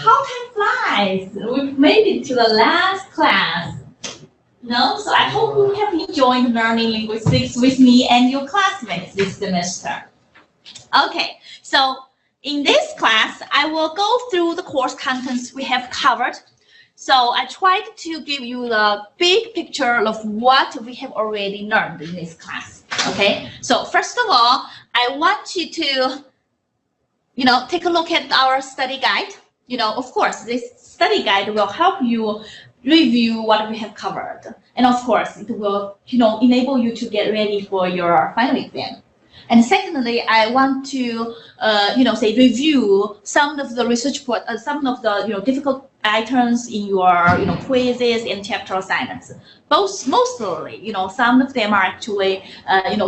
how time flies. We've made it to the last class. No, so I hope you have enjoyed learning linguistics with me and your classmates this semester. Okay, so in this class, I will go through the course contents we have covered. So I tried to give you the big picture of what we have already learned in this class. Okay, so first of all, I want you to, take a look at our study guide. Of course, this study guide will help you review what we have covered. And of course, it will, enable you to get ready for your final exam. And secondly, I want to, review some of the research, some of the, difficult items in your, quizzes and chapter assignments. Mostly, some of them are actually,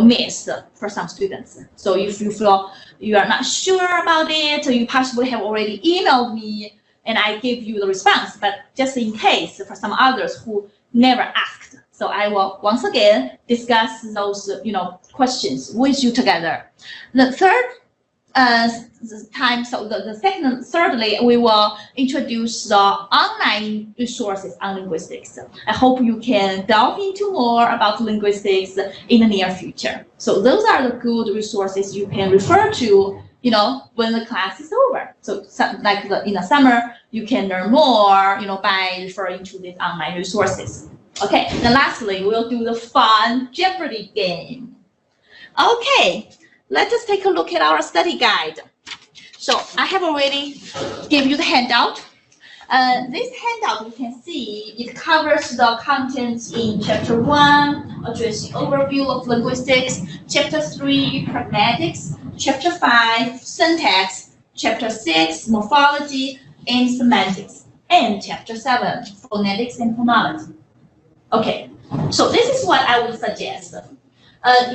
missed for some students. So if you feel you are not sure about it, you possibly have already emailed me and I give you the response. But just in case for some others who never asked, so I will once again discuss those, questions with you together. The third time, so thirdly, we will introduce the online resources on linguistics. I hope you can delve into more about linguistics in the near future. So those are the good resources you can refer to, when the class is over. So like in the summer, you can learn more, by referring to these online resources. Okay, then lastly, we'll do the fun Jeopardy game. Okay, let us take a look at our study guide. So I have already given you the handout. This handout, you can see, it covers the contents in Chapter 1, addressing overview of linguistics, Chapter 3, pragmatics, Chapter 5, syntax, Chapter 6, morphology and semantics, and Chapter 7, phonetics and phonology. Okay, so this is what I would suggest.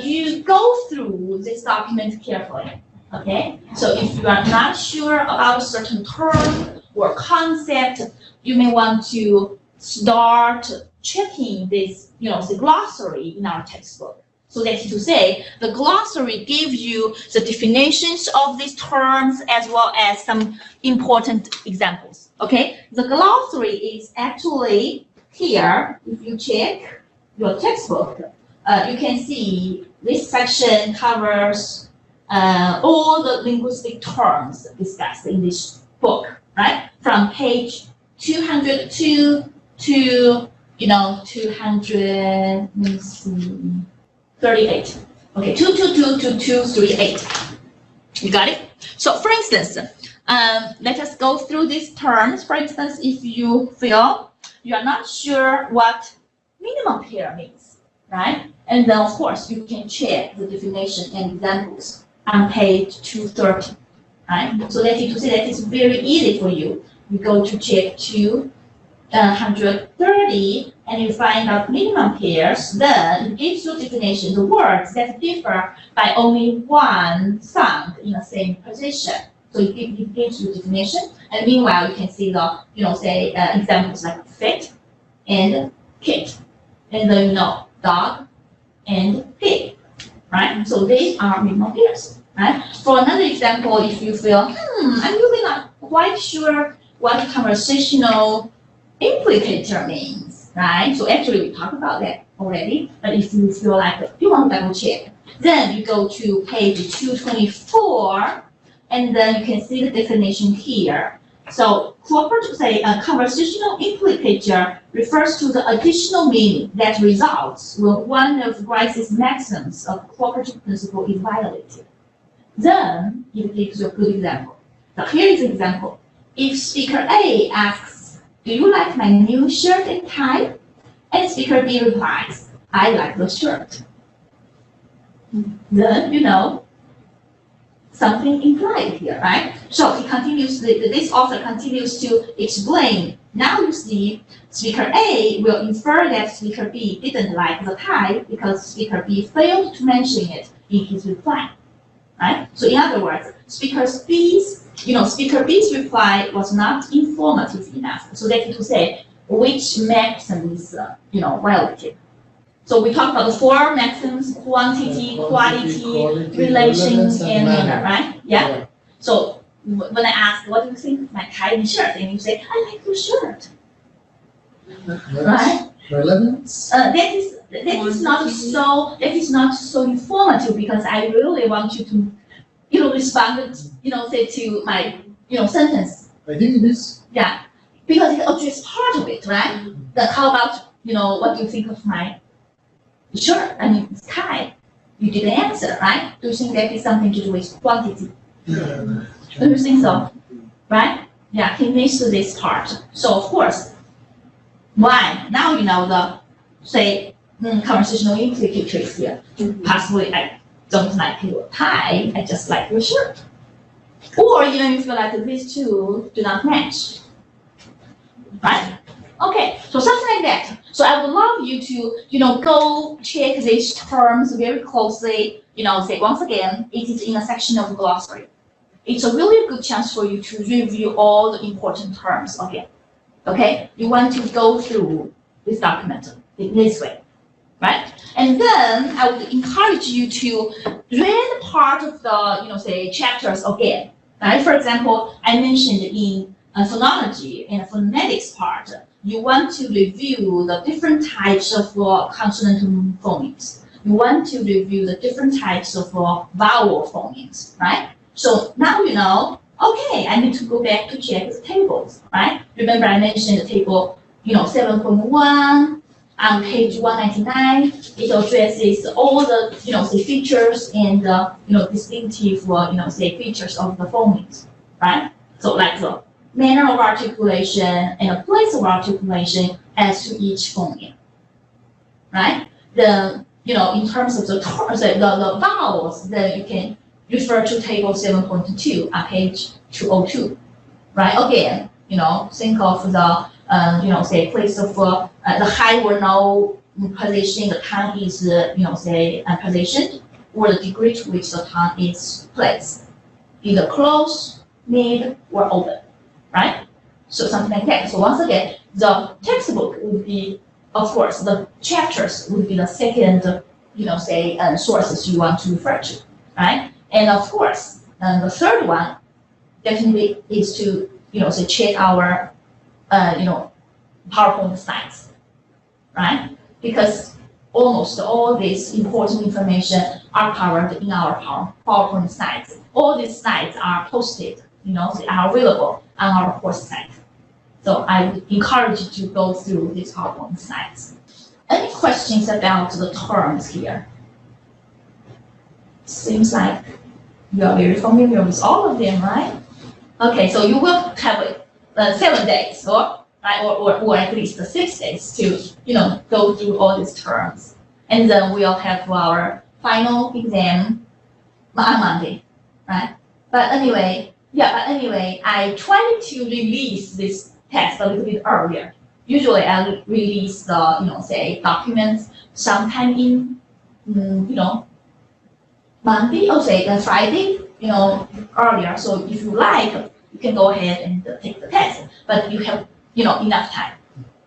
You go through this document carefully, okay? So if you are not sure about a certain term or concept, you may want to start checking this, the glossary in our textbook. So that is to say, the glossary gives you the definitions of these terms as well as some important examples, okay? The glossary is actually here. If you check your textbook, you can see this section covers all the linguistic terms discussed in this book, right? From page 202 to, 238. Okay, 222 to 238. You got it? So for instance, let us go through these terms. For instance, if you feel you are not sure what minimum pair means, right? And then, of course, you can check the definition and examples on page 230, right? So that is to say that it's very easy for you. You go to check 230 and you find out minimum pairs, then it gives you definition, the words that differ by only one sound in the same position. So it gives you definition, and meanwhile you can see the, examples like fit and kit, and then dog and pig, right? So these are minimum pairs, right? For another example, if you feel, I'm really not quite sure what conversational implicator means, right? So actually we talked about that already, but if you feel like you want to double check, then you go to page 224, and then you can see the definition here. So conversational implicator refers to the additional meaning that results when one of Grice's maxims of cooperative principle is violated. Then it gives you a good example. Now here is an example. If speaker A asks, do you like my new shirt and tie? And speaker B replies, I like the shirt. Then, something implied here, right? So he continues, this author continues to explain. Now you see, speaker A will infer that speaker B didn't like the tie because speaker B failed to mention it in his reply, right? So in other words, speaker B's reply was not informative enough. So that is to say, which maxim is, violated. So we talked about the four maxims: quantity, quality, relations, and manner, right? Yeah. So when I ask, what do you think of my tie and shirt? And you say, I like your shirt. Right? Relevance? That is not so informative because I really want you to, respond, say to my, sentence. I think it is. Yeah, because it addresses part of it, right? Then how about, what do you think of my shirt? I mean, tie. You didn't answer, right? Do you think that is something to do with quantity? Yeah. Do you think so? Right? Yeah, he missed this part. So of course, why? Now you know the, say, conversational implicatures here. Possibly I don't like your tie, I just like your shirt. Or even if you like these two do not match. Right? Okay, so something like that. So I would love you to, go check these terms very closely. Say once again, it is in a section of the glossary. It's a really good chance for you to review all the important terms again. Okay, you want to go through this document in this way, right? And then I would encourage you to read part of the, say chapters again. Right? For example, I mentioned in phonology and phonetics part, you want to review the different types of consonant phonemes. You want to review the different types of vowel phonemes, right? So now you know, okay, I need to go back to check the tables, right? Remember I mentioned the table, 7.1 on page 199. It addresses all the, say features and, distinctive, say features of the phonemes, right? So like the manner of articulation and a place of articulation as to each phoneme, right? Then, in terms of the vowels, then you can refer to table 7.2 on page 202, right? Again, think of the, say place of the high or low position the tongue is, say positioned, or the degree to which the tongue is placed, either close, mid, or open, right? So something like that. So once again, the textbook would be, of course, the chapters would be the second, say sources you want to refer to, right? And of course, the third one definitely is to, say check our, PowerPoint slides, right? Because almost all this important information are covered in our PowerPoint slides. All these slides are posted, they are available on our course site. So I would encourage you to go through these PowerPoint slides. Any questions about the terms here? Seems like you are very familiar with all of them, right? Okay, so you will have 7 days, or at least 6 days to go through all these terms, and then we'll have our final exam on Monday, right? But anyway, I try to release this test a little bit earlier. Usually, I release the say documents sometime in Monday or say Friday, earlier. So if you like, you can go ahead and take the test. But you have, enough time.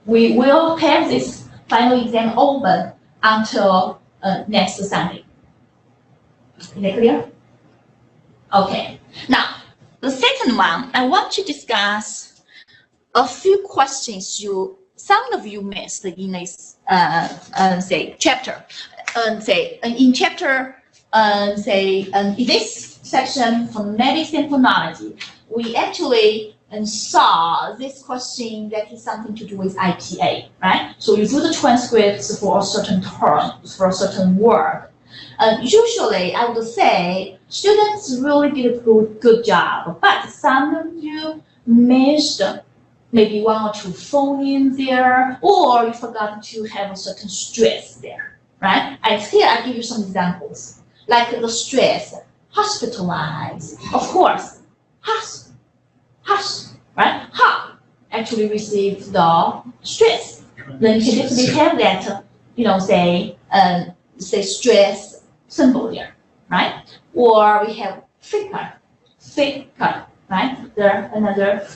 We will have this final exam open until next Sunday. Is that clear? Okay. Now, the second one, I want to discuss a few questions some of you missed in this, say, chapter. In chapter, in this section, phonetics and phonology, we actually saw this question that is something to do with IPA, right? So you do the transcripts for a certain term, for a certain word. Usually, I would say students really did a good job, but some of you missed maybe 1 or 2 phonemes there, or you forgot to have a certain stress there, right? Here I give you some examples, like the stress, hospitalized, of course, right? Ha actually received the stress. Then you can definitely have that, say stress symbol there, right? Or we have thicker, right? There another,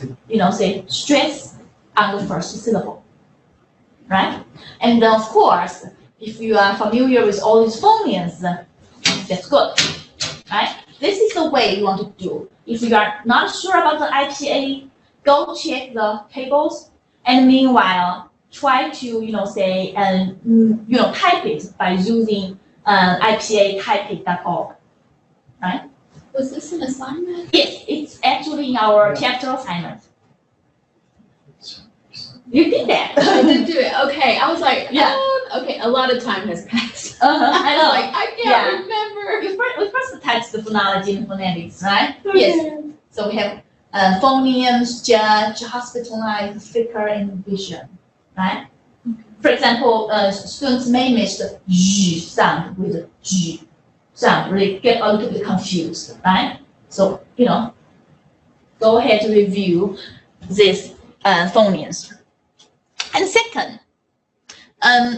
say stress on the first syllable, right? And then of course, if you are familiar with all these phonemes, that's good, right? this is the way you want to do. If you are not sure about the IPA, go check the tables, and meanwhile, try to, say, type it by using IPA-typing.org, right? Was this an assignment? Yes, it's actually in our chapter assignment. You did that. I did do it. Okay, I was like, Yeah. okay, a lot of time has passed. I I know. was like, I can't remember. We first touched the phonology and phonetics, right? Yes. So we have phonemes, judge, hospitalized, speaker, and vision, right? For example, students may miss the G sound with the G sound, really get a little bit confused, right? So, go ahead to review these phonemes. And second,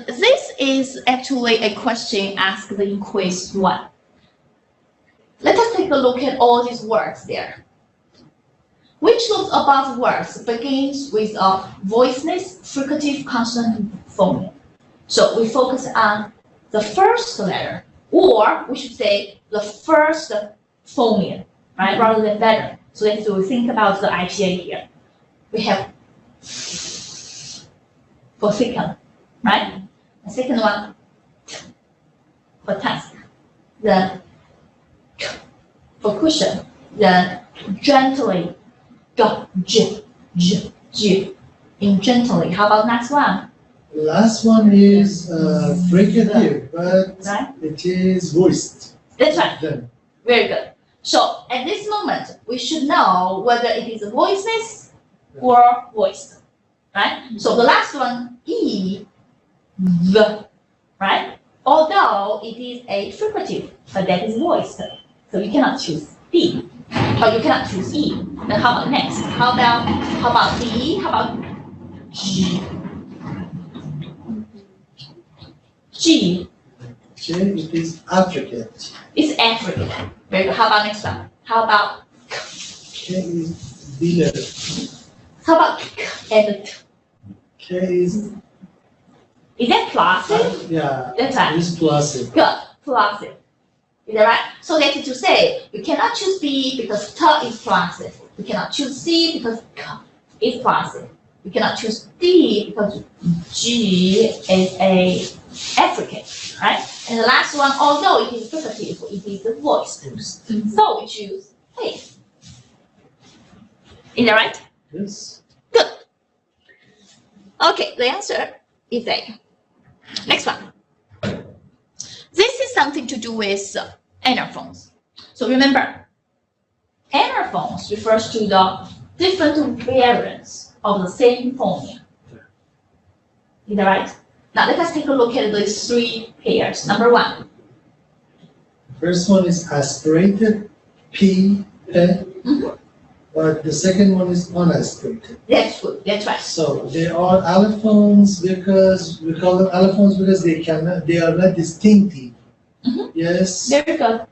this is actually a question asked in quiz 1. Let us take a look at all these words there. Which of the above words begins with a voiceless, fricative consonant phoneme? So we focus on the first letter, or we should say the first phoneme, right, rather than letter. So let's think about the IPA here. We have for second, right? The second one for task. The for cushion, the gently, in gently. How about next one? Last one is fricative, but Right? it is voiced. That's right. Then Very good. So at this moment, we should know whether it is voiceless or voiced, right? So the last one, the, right? Although it is a fricative, but that is voiced. So you cannot choose D, or you cannot choose E. Then how about next? How about D? How about G? G J, it is affricate. is African. Very good. How about next one? How about K is bitter. how about K and T? K is Is that plosive? yeah, That's it right. is plosive. Good. Plosive. Is that right? So that is to say, you cannot choose B because T is plosive. You cannot choose C because K is plosive. You cannot choose D because G is a African, right? And the last one, although it is fricative, it is voiced. So we choose A. Is that right? Yes. Good. Okay, the answer is A. Next one. This is something to do with anaphones. So remember, anaphones refers to the different variants of the same phoneme. Is that right? Now let us take a look at these 3 pairs. Number 1. First one is aspirated, P, P, Mhm. but the second one is unaspirated. That's good. That's right. So they are allophones because we call them allophones because they are not distinctive. Mhm. Yes. Very good.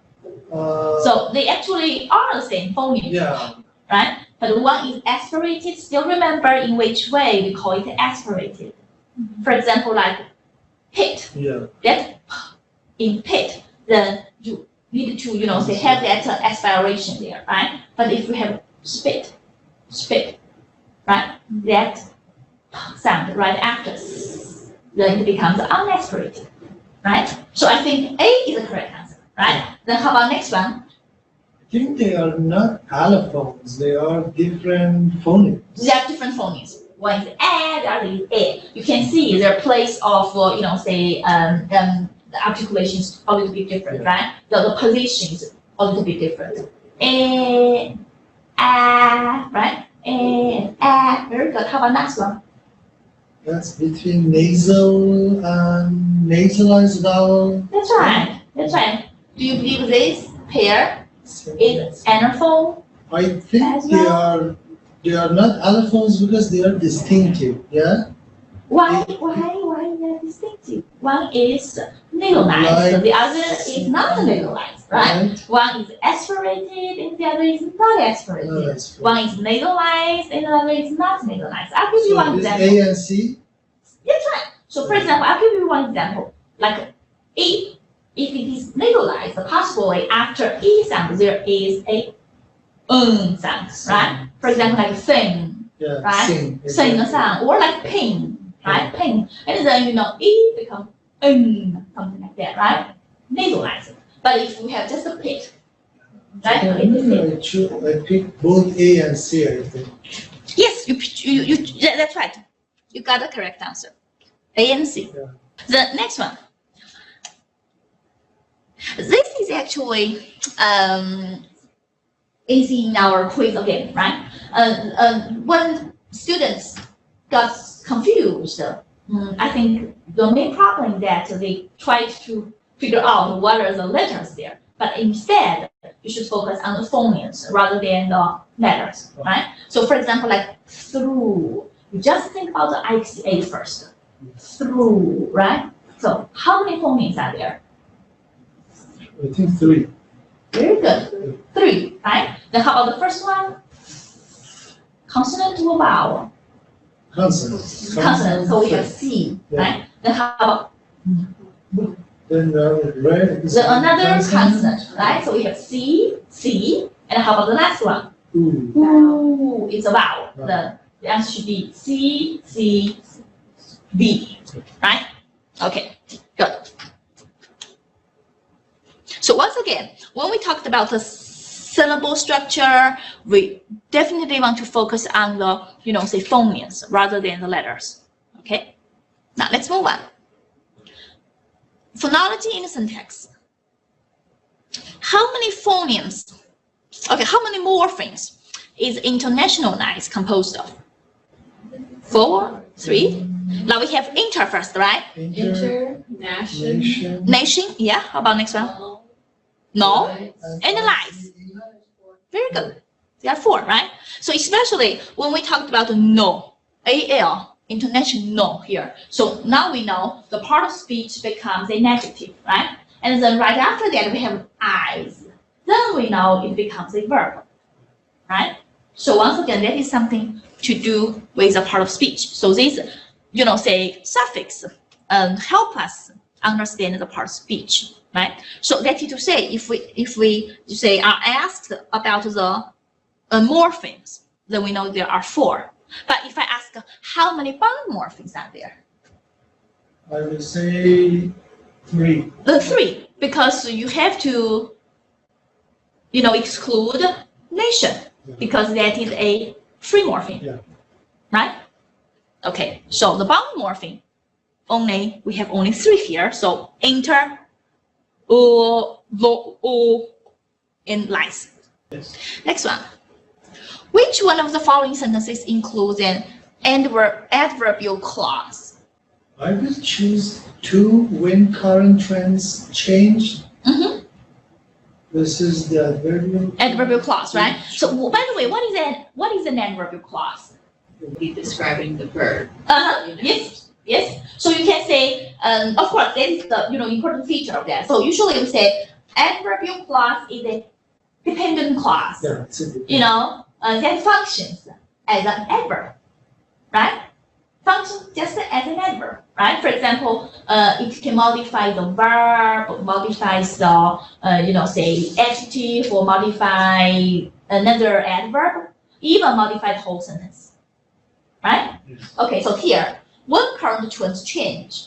Uh, So they actually are the same phoneme, yeah. right? But one is aspirated. Still remember in which way we call it aspirated. For example, like pit. Yeah. That in pit, then you need to, say have that aspiration there, right? But if you have spit, right? That sound right after, then it becomes unaspirated, right? So I think A is the correct answer, right? Then how about next one? I think they are not allophones. They are different phonemes. There are different phonemes. One is A, the other is A. You can see their place of, the articulation is a little bit different, right? The position is a little bit different. A, right? A, very good. How about next one? That's between nasal and nasalized vowel. That's right. That's right. Do you believe this pair is anaphone? I think As well? they are not allophones because they are distinctive. Yeah. Why they are distinctive? One is nasalized, the other is not nasalized, right? One is aspirated and the other is not aspirated. No, that's true. One is nasalized and the other is not nasalized. I'll give you So one this example. A and C. That's right. So for example, I'll give you one example. Like E, if it is nasalized, possibly after E sound, there is a sound, right? For example, like sing, Yeah, right? sing. Sing a sound, or like ping, right? Ping. And then, E become something like that, right? Nasalized. But if we have just a pitch, right? I picked both A and C, I think. Yes, that's right. You got the correct answer. A and C. Yeah. The next one. This is actually easy in our quiz again, right? When students got confused, I think the main problem that they try to figure out what are the letters there. But instead, you should focus on the phonemes rather than the letters, right? So for example, like through, you just think about the ICA first. Through, right? So how many phonemes are there? I think 3. Very good. 3, right? Then how about the first one? Consonant or vowel? Consonant. Consonant. So we have C, Yeah. right? Then how about Then red is another consonant, right? So we have C, and how about the last one? Ooh. Ooh, it's a vowel. Right. The answer should be C, B, right? Okay, good. So once again, when we talked about the syllable structure, we definitely want to focus on the, say phonemes rather than the letters. Okay, now let's move on. Phonology in syntax. How many phonemes, how many morphemes is internationalized composed of? 4, 3. Now we have inter first, right? International. Nation, yeah. How about next one? No. Analyze. Very good. There are 4, right? So especially when we talked about the no, AL, international here. So now we know the part of speech becomes an adjective, right? And then right after that we have eyes. Then we know it becomes a verb, right? So once again, that is something to do with a part of speech. So this, say suffix, help us understand the part of speech, right? So that is to say, if we say are asked about the morphemes, then we know there are 4. But if I ask how many bound morphemes are there? I will say 3. The 3, because you have to, exclude nation, because that is a free morpheme, Yeah. right? Okay, so the bound morpheme, we have only 3 here. So inter, and lies. Yes. Next one. Which one of the following sentences includes an adverbial clause? I will choose 2 when current trends change. Mm-hmm. This is the Adverbial clause, right? So by the way, what is an adverbial clause? Be describing the verb. Yes. So you can say, of course, that is the important feature of that. So usually we say adverbial clause is a dependent clause. Yeah, it's a That functions as an adverb, right? Functions just as an adverb, right? For example, it can modify the verb, modifies the, say adjective, or modify another adverb, even modify the whole sentence, right? Yes. Okay, so here, when current trends change,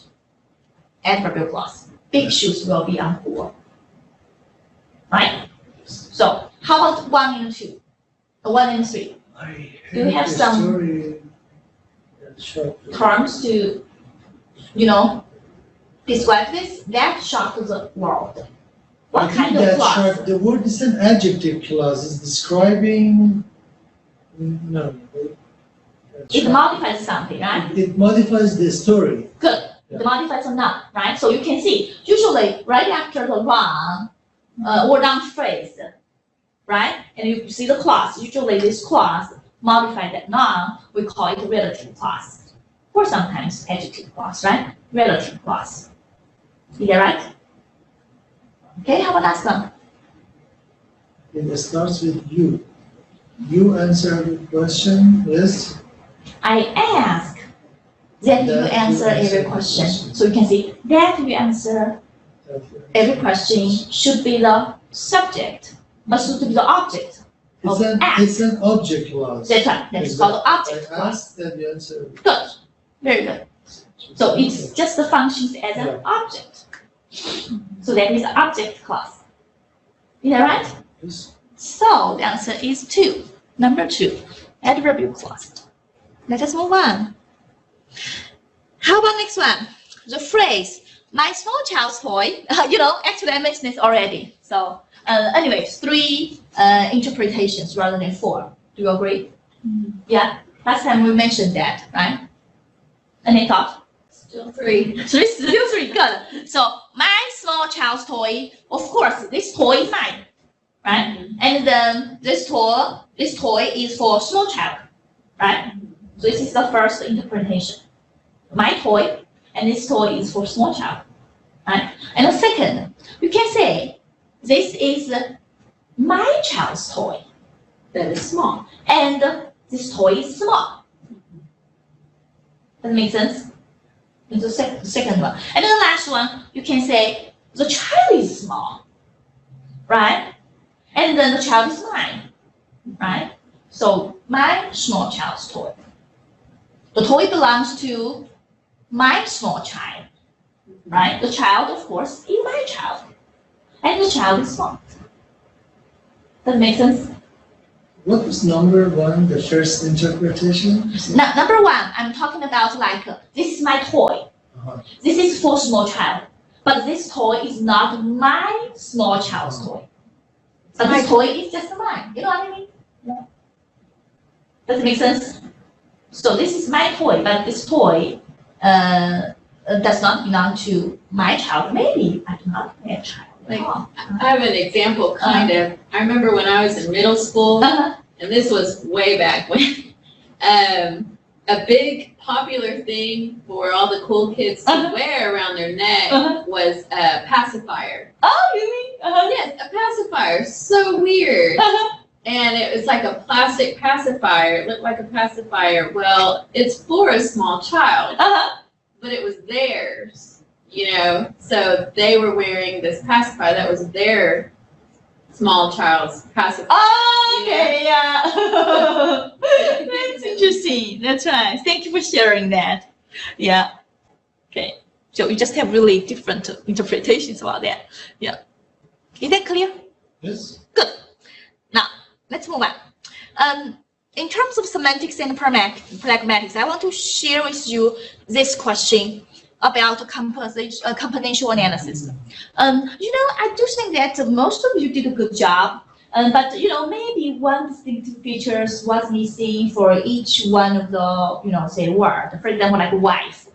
adverbial clause, big shoes will be on board, right? So how about 1 and 2? 1 and 3. Do you have some terms to, describe this? That shocked the world. What kind of clause? The word is an adjective clause. It's describing. No. It modifies something, right? It modifies the story. Good. Yeah. It modifies a noun, right? So you can see, usually right after the noun or noun phrase, right? And you see the clause. Usually this clause modify that noun. We call it a relative clause, or sometimes adjective clause, right? Relative clause. Is that right? Okay. How about last one? It starts with you. You answer the question. Yes. I ask that you answer every question. So you can see that you answer Every question should be the subject, but should be the object. It's an object clause. That's right. That's called object I clause. asked and you answered. Good. Very good. So it's just the functions as an object. So that is object clause. Is that right? Yes. So the answer is 2. Number 2, adverbial clause. Let us move on. How about next one? The phrase, my small child's toy. Actually I mentioned this already. So anyway, 3 interpretations rather than 4. Do you agree? Yeah. Last time we mentioned that, right? Any thought? Still 3. Still 3. Good. So my small child's toy. Of course, this toy is mine, right? And then this toy is for small child, right? So this is the first interpretation. My toy, and this toy is for small child, right? And the second, you can say this is my child's toy That is small. and this toy is small. Does that make sense? It's the second one. And then the last one, you can say the child is small, right? And then the child is mine, right? So my small child's toy. The toy belongs to my small child, right? The child, of course, is my child. And the child is small. Does that make sense? What was number 1, the first interpretation? Now, number 1, I'm talking about like, this is my toy. This is for small child. But this toy is not my small child's toy. But this toy is just mine. You know what I mean? Yeah. Does it make sense? So this is my toy, but this toy does not belong to my child. Maybe I do not have a child. Like, I have an example, kind of. I remember when I was in middle school, and this was way back when, a big popular thing for all the cool kids to wear around their neck was a pacifier. Oh, really? Yes, a pacifier. So weird. And it was like a plastic pacifier. It looked like a pacifier. Well, it's for a small child, but it was theirs. So they were wearing this pacifier that was their small child's pacifier. Oh, okay, yeah. That's interesting. That's right. Thank you for sharing that. Yeah. Okay. So we just have really different interpretations about that. Yeah. Is that clear? Yes. Good. Now, let's move on. In terms of semantics and pragmatics, I want to share with you this question about compositional analysis. I do think that most of you did a good job, but maybe one distinctive features was missing for each one of the, say word. For example, like wife.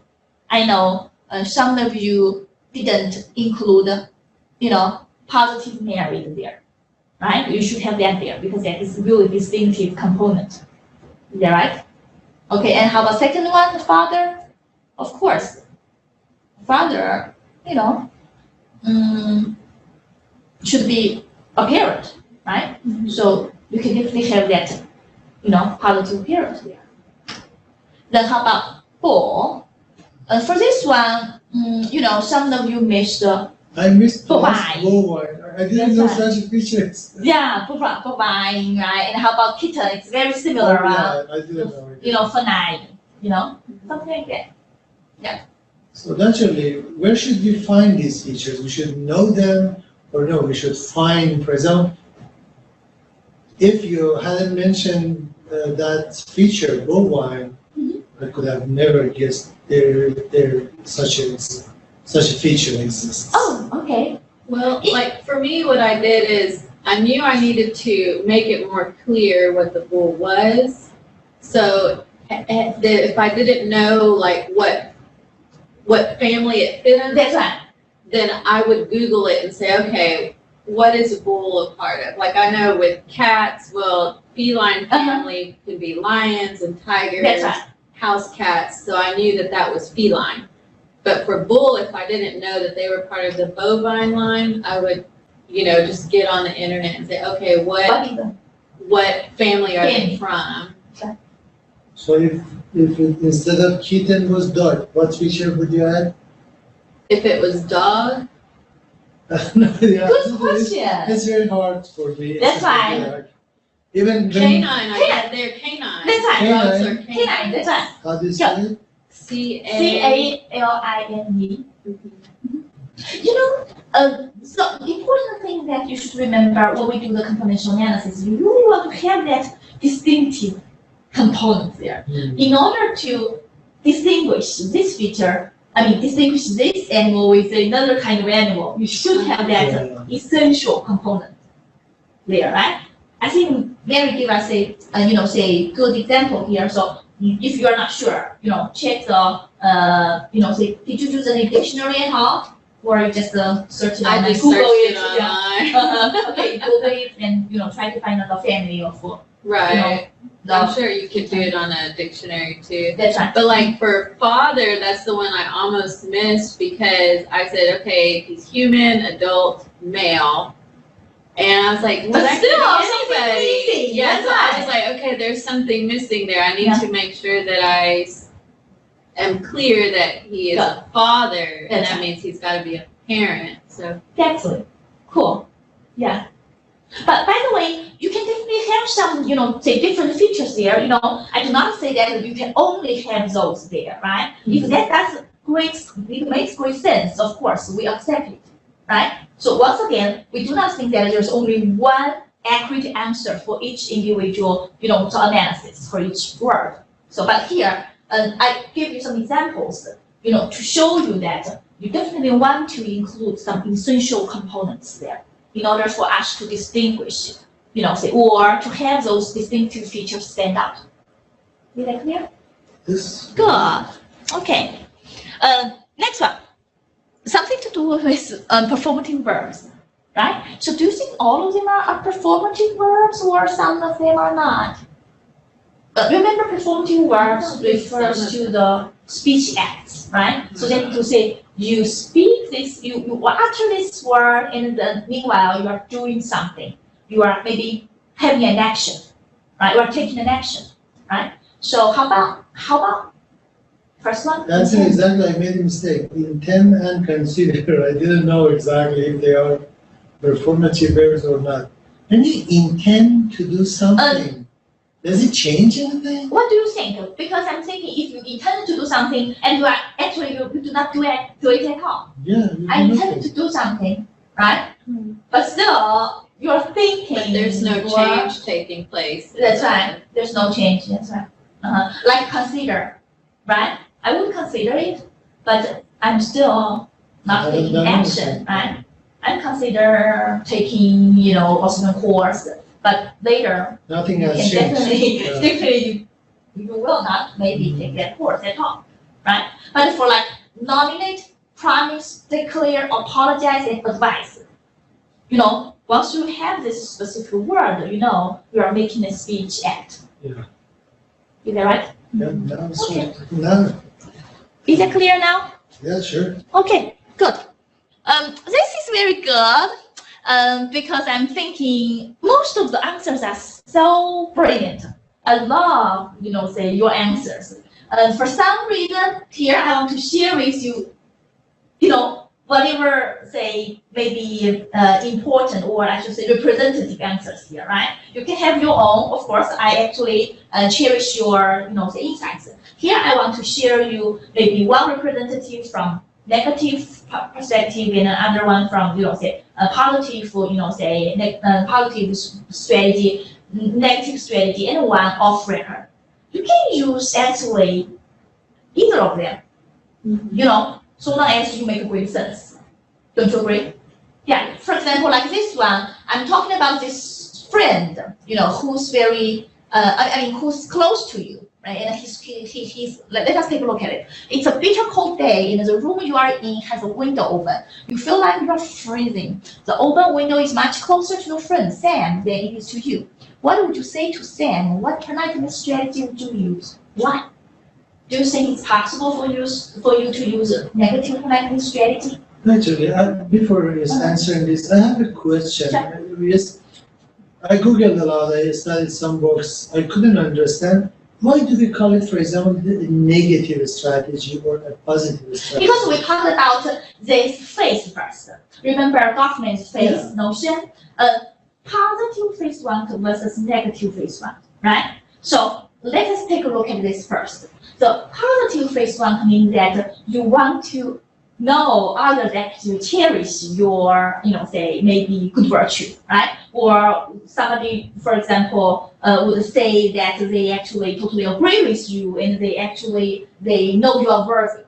I know some of you didn't include, positive married there, right? You should have that there because that is really distinctive component. Is that right? Okay, and how about second one, the father? Of course. Father, should be a parent, right? So you can definitely have that, positive parent there. Then how about bull? For this one, some of you missed I missed bovine. bovine. I didn't know such features. Yeah, bovine, right? And how about kitten? It's very similar, Yeah, I didn't know. Feline, something like that. Yeah. So naturally, where should we find these features? We should know them, or no, we should find, for example, if you hadn't mentioned that feature, bovine, I could have never guessed such a feature exists. Oh, okay. Well, like for me, what I did is I knew I needed to make it more clear what the bull was. So if I didn't know like what family it fit under, That's right. then I would Google it and say, okay, what is a bull a part of? Like I know with cats, well, feline family can be lions and tigers, That's right. house cats. So I knew that was feline. But for bull, if I didn't know that they were part of the bovine line, I would, just get on the internet and say, okay, what family are they from? So if instead of kitten was dog, what feature would you add? If it was dog, No, yeah, Good question. it's very hard for me. That's why. Yeah. Even when, Canine, I got there, canine. That's right. Dogs are Canine, that's right. how do you spell it? C-A-L-I-N-E. You know, so important thing that you should remember when we do the componential analysis, you really want to have that distinctive component there. In order to distinguish this feature, distinguish this animal with another kind of animal, you should have that essential component there, right? I think Mary gave us a good example here. So if you are not sure, check the, say, did you use any dictionary at all? Or you just search it on I just Google searched it? it online. Okay, Google it and, try to find out the family of, Right. the, I'm sure you could do it on a dictionary too. that's right. But like for father, that's the one I almost missed because I said, okay, he's human, adult, male. And I was like, well, But that still, could be something anybody. missing. Yeah, That's so I right. was like, okay, there's something missing there. I need Yeah. to make sure that I am clear that he is Yeah. a father, and That's that right. means he's got to be a parent. So Excellent. Cool. Yeah. But by the way, you can definitely have some, say different features there. I do not say that you can only have those there, right? If it makes great sense, of course, we accept it, right? So once again, we do not think that there's only one accurate answer for each individual, analysis for each word. So, but here, I give you some examples, to show you that you definitely want to include some essential components there in order for us to distinguish, or to have those distinctive features stand out. Is that clear? This. Good. Okay. Next one. Something to do with performative verbs, right? So do you think all of them are performative verbs or some of them are not? Remember, performative verbs refers to the speech acts, right? So then to say, you speak this, you utter this word, and then meanwhile you are doing something. You are maybe having an action, right? You are taking an action, right? So how about first one? That's exactly, I made a mistake. Intend and consider. I didn't know exactly if they are performative verbs or not. When you intend to do something, does it change anything? What do you think? Because I'm thinking if you intend to do something and you do not do it at all. Yeah. I intend to do something, right? But still, you're thinking. but there's no you are- change taking place. That's right. There's no change. That's right. Like consider, right? I would consider it, but I'm still not taking action, right? I consider taking, Boston course, but later Nothing you has can changed. definitely, you will not maybe take that course at all, right? But for like nominate, promise, declare, apologize, and advise, once you have this specific word, you are making a speech act. Yeah. Is that right? Yeah, now, Okay. now, Is that clear now? yeah, sure. Okay, good. This is very good because I'm thinking most of the answers are so brilliant. I love, say your answers. For some reason, here I want to share with you, whatever, say, maybe important or I should say representative answers here, right? You can have your own. Of course, I actually cherish your, say, insights. Here I want to share you maybe one representative from negative perspective and another one from, say, a positive, say, positive strategy, negative strategy, and one off record. You can use actually either of them, so long as you make great sense. Don't you agree? Yeah, for example, like this one, I'm talking about this friend, who's very, who's close to you, right? And he's let us take a look at it. It's a bitter cold day, and the room you are in has a window open. You feel like you're freezing. The open window is much closer to your friend Sam than it is to you. What would you say to Sam? What politeness strategy would you use? Why? Do you think it's possible for you to use a negative politeness strategy? Actually, before answering this, I have a question. Sure. Yes, I googled a lot. I studied some books. I couldn't understand Why do we call it, for example, the negative strategy or a positive strategy? Because we talked about this phase first. Remember Goffman's phase notion? Positive phase one versus negative phase one, right? So let us take a look at this first. The positive phase one means that you want to know others actually cherish your, say maybe good virtue, right? Or somebody, for example, would say that they actually totally agree with you and they know you are worthy.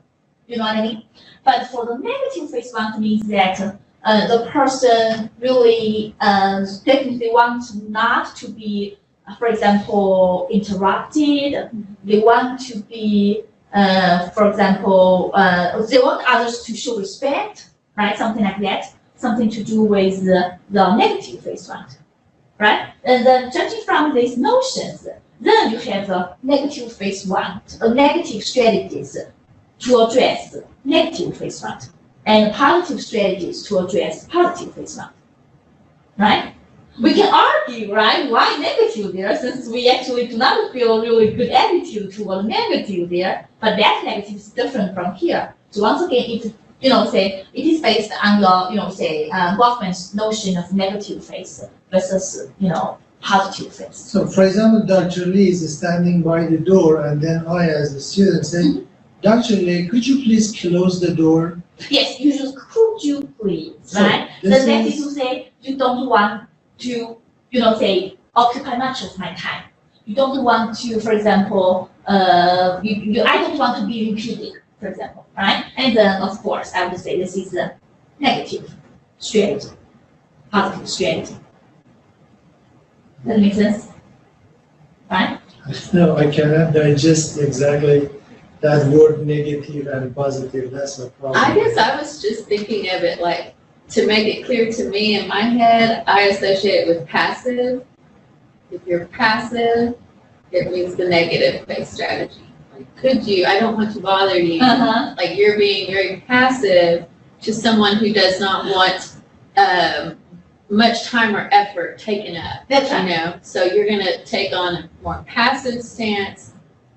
You know what I mean? But for the negative phase one means that the person really definitely wants not to be, for example, interrupted. They want to be for example, they want others to show respect, right? Something like that. Something to do with the negative phase one, right? And then judging from these notions, then you have the negative phase one, negative strategies to address negative phase one, and positive strategies to address positive phase one, right? We can argue, right, why negative there, since we actually do not feel really good attitude toward negative there, but that negative is different from here. So once again, it is based on the, Goffman's notion of negative phase versus, positive phase. So, for example, Dr. Li is standing by the door, and then I, as a student, say, Dr. Li, could you please close the door? Yes, you should, could you please, So right? this Then that is- is to say, you don't want to, say, occupy much of my time. You don't want to, for example, I don't want to be repeated, for example, right? And then, of course, I would say this is a negative strategy, positive strategy. Does that make sense? Right? No, I cannot digest exactly that word negative and positive. That's the problem. I guess I was just thinking of it like, to make it clear to me in my head, I associate it with passive. If you're passive, it means the negative phase strategy. Like, could you, I don't want to bother you. Uh-huh. Like you're being very passive to someone who does not want much time or effort taken up. That's right. So you're gonna take on a more passive stance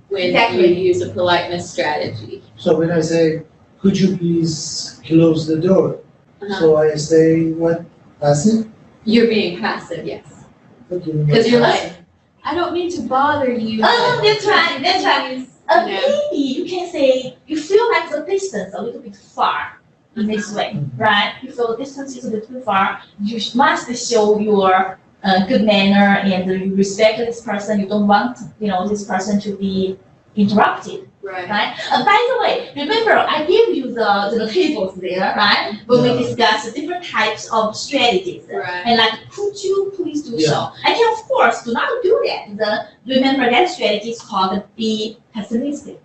when Exactly. you use a politeness strategy. So when I say, could you please close the door? Uh-huh. So I say, what, passive? You're being passive, yes. What do you mean Because you're passive? like, I don't mean to bother you. Oh, that's right, that's right. Yeah. Maybe you can say you feel like the distance a little bit far in this way, right? You feel the distance is a little bit far. You must show your good manner and you respect this person. You don't want, this person to be interrupted, Right. right? By the way, remember I gave you the tables there, right? When Yeah. we discussed different types of strategies. Right. And like, could you please do Yeah. so? I can, of course, do not do that. Remember that strategy is called be pessimistic,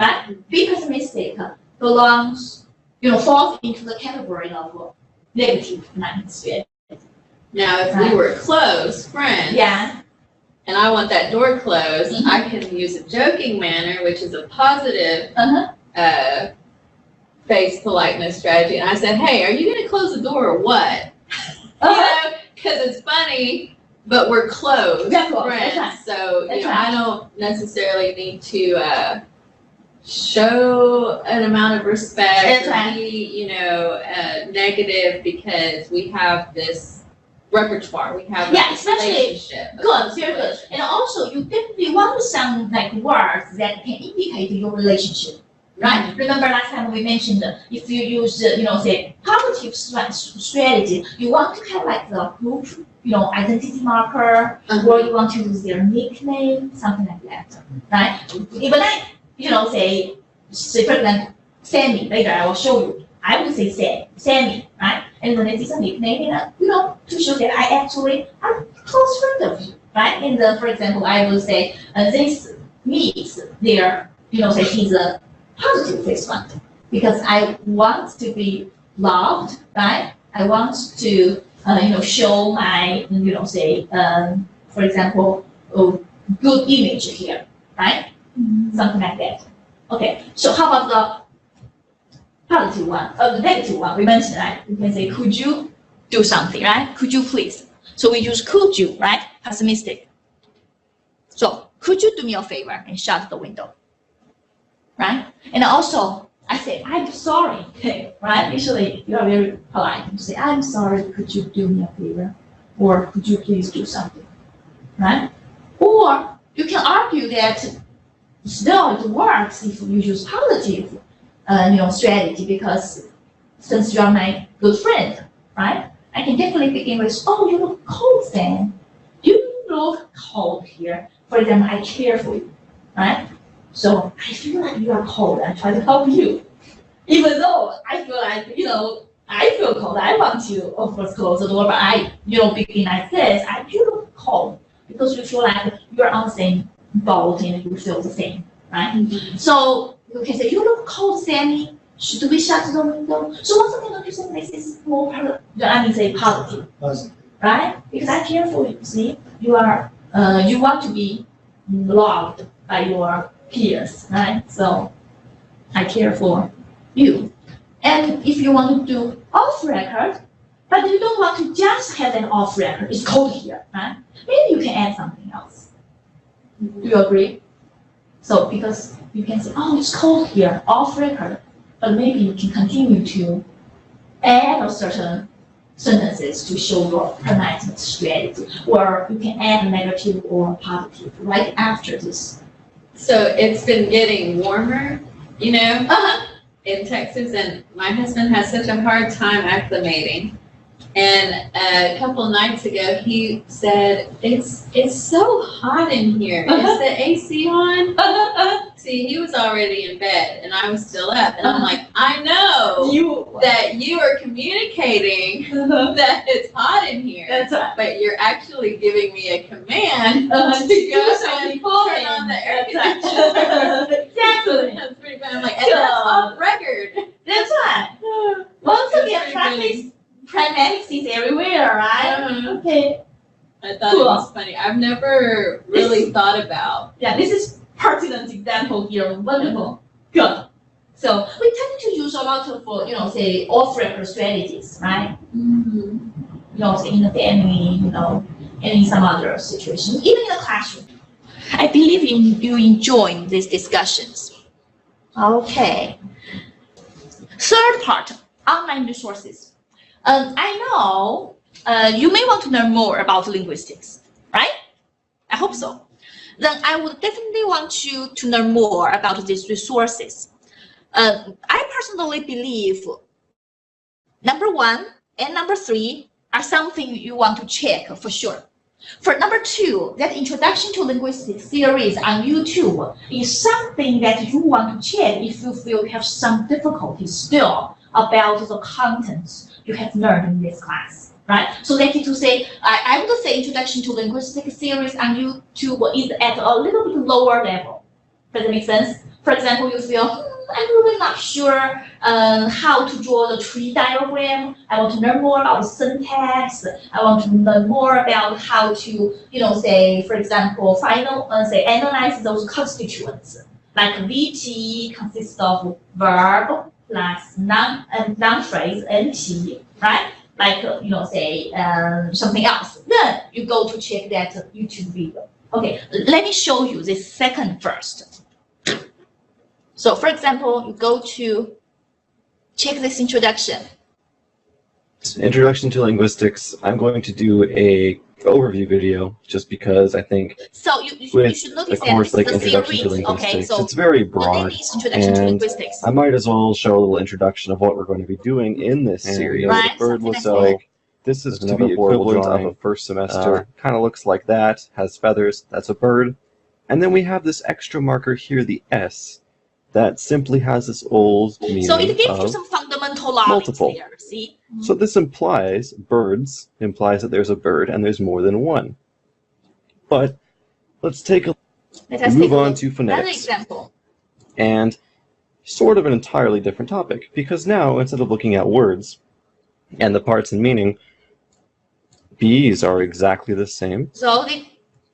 right? Be pessimistic belongs, falls into the category of negative minded strategy. Now, if we were close friends, Yeah. and I want that door closed, Mhm. I can use a joking manner, which is a positive Uh-huh. face politeness strategy. And I said, hey, are you going to close the door or what? Uh-huh. Because it's funny, but we're close We're close, friends. that's right. So, That's I don't necessarily need to show an amount of respect That's or right. be, negative because we have this repertoire. We have Yeah, this especially- relationship. Good, very good. And also, you definitely want to sound like words that can indicate your relationship, right? Remember last time we mentioned if you use, say positive strategy, you want to have like the group, identity marker, or you want to use their nickname, something like that, right? Even say for example, Sammy. Later I will show you. I will say Sammy, right? And then it is a nickname, to show that I actually am a close friend of you, right? And for example, I will say this means their, say he's a positive face one because I want to be loved, right? I want to, show my, say, for example, good image here, right? Something like that. Okay, so how about the positive one, the negative one? We mentioned, right? We can say, could you do something, right? Could you please? So we use could you, right? Pessimistic. So could you do me a favor and shut the window? Right? And also, I say, I'm sorry, okay, right? Usually, you are very polite. You say, I'm sorry, could you do me a favor? Or could you please do something, right? Or you can argue that still it works if you use positive, strategy, because since you are my good friend, right? I can definitely begin with, oh, you look cold, Sam. You look cold here. For example, I care for you, right? So I feel like you are cold. I try to help you. Even though I feel like, I feel cold. I want to, of course, close the door, but I, begin like this. I feel look cold because you feel like you're on the same boat and you feel the same, right? Mm-hmm. So you can say, you look cold, Sammy. Should we shut the window? So once again, you say this is more, positive, right? Because I care for you. See, you are, you want to be loved by your peers, right? So I care for you. And if you want to do off record, but you don't want to just have an off record, it's cold here, right? Maybe you can add something else. Do you agree? So because you can say, oh, it's cold here, off record, but maybe you can continue to add a certain sentences to show your pronouncement strategy, or you can add negative or positive right after this. So it's been getting warmer, in Texas, and my husband has such a hard time acclimating. And a couple nights ago, he said, it's so hot in here. Is the AC on? See, he was already in bed, and I was still up. And I'm like, I know that you are communicating that it's hot in here. That's right. But you're actually giving me a command to go and turn on the air conditioner. Exactly. That's pretty funny. I'm like, and that's off record. That's right. Once again, practice. Pragmatic things everywhere, right? Okay. I thought it was funny. I've never really thought about. Yeah, this is pertinent example here. Wonderful. Good. So we tend to use a lot of, say off-record strategies, right? Mm-hmm. Say in the family, and in some other situation, even in the classroom. I believe you enjoy these discussions. Okay. Third part, online resources. I know you may want to learn more about linguistics, right? I hope so. Then I would definitely want you to learn more about these resources. I personally believe number 1 and number 3 are something you want to check for sure. For number 2, that introduction to linguistics series on YouTube is something that you want to check if you feel you have some difficulty still about the contents you have learned in this class, right? So that is to say, I would say introduction to linguistics series on YouTube is at a little bit lower level. Does that make sense? For example, you feel, I'm really not sure how to draw the tree diagram. I want to learn more about the syntax. I want to learn more about how to, say, for example, analyze those constituents. Like VT consists of verb plus noun phrase NT, right? Like, say something else. Then you go to check that YouTube video. Okay, let me show you this second first. So for example, you go to check this introduction. Introduction to linguistics. I'm going to do a overview video just because I think so you should notice a course like the Introduction series. to Linguistics, okay, so it's very broad, and I might as well show a little introduction of what we're going to be doing in this series. Right, the bird looks so like this is to be equivalent of a first semester. Kind of looks like that, has feathers, that's a bird. And then we have this extra marker here, the S, that simply has this old meaning so it gives you some fundamental logic there, see? So this implies, birds implies that there's a bird and there's more than one. But let's move on to phonetics. Another example. And sort of an entirely different topic, because now instead of looking at words and the parts and meaning, B's are exactly the same. So the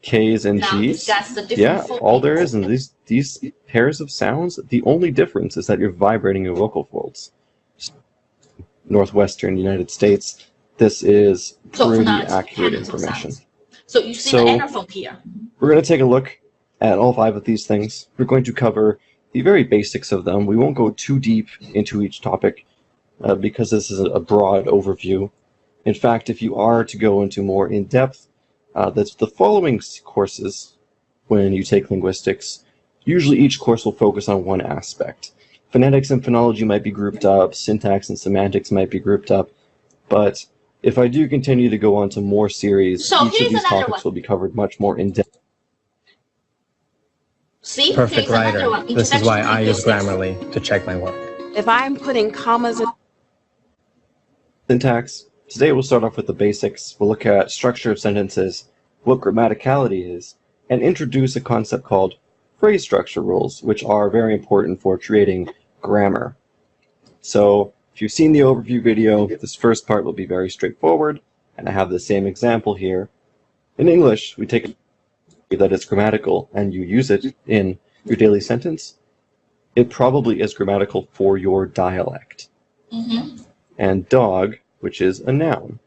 K's and G's. Yeah, all there is in these pairs of sounds, the only difference is that you're vibrating your vocal folds. Northwestern United States, this is pretty accurate information. So you see the anaphone here. We're going to take a look at all 5 of these things. We're going to cover the very basics of them. We won't go too deep into each topic because this is a broad overview. In fact, if you are to go into more in-depth, that's the following courses when you take linguistics. Usually each course will focus on one aspect. Phonetics and phonology might be grouped up, syntax and semantics might be grouped up, but if I do continue to go on to more series, each of these topics will be covered much more in depth. See, Perfect writer. This is why I use Grammarly to check my work. If I'm putting commas in Syntax. Today we'll start off with the basics. We'll look at structure of sentences, what grammaticality is, and introduce a concept called phrase structure rules, which are very important for creating grammar. So, if you've seen the overview video, this first part will be very straightforward, and I have the same example here. In English, we take that it's grammatical, and you use it in your daily sentence. It probably is grammatical for your dialect. And dog, which is a noun.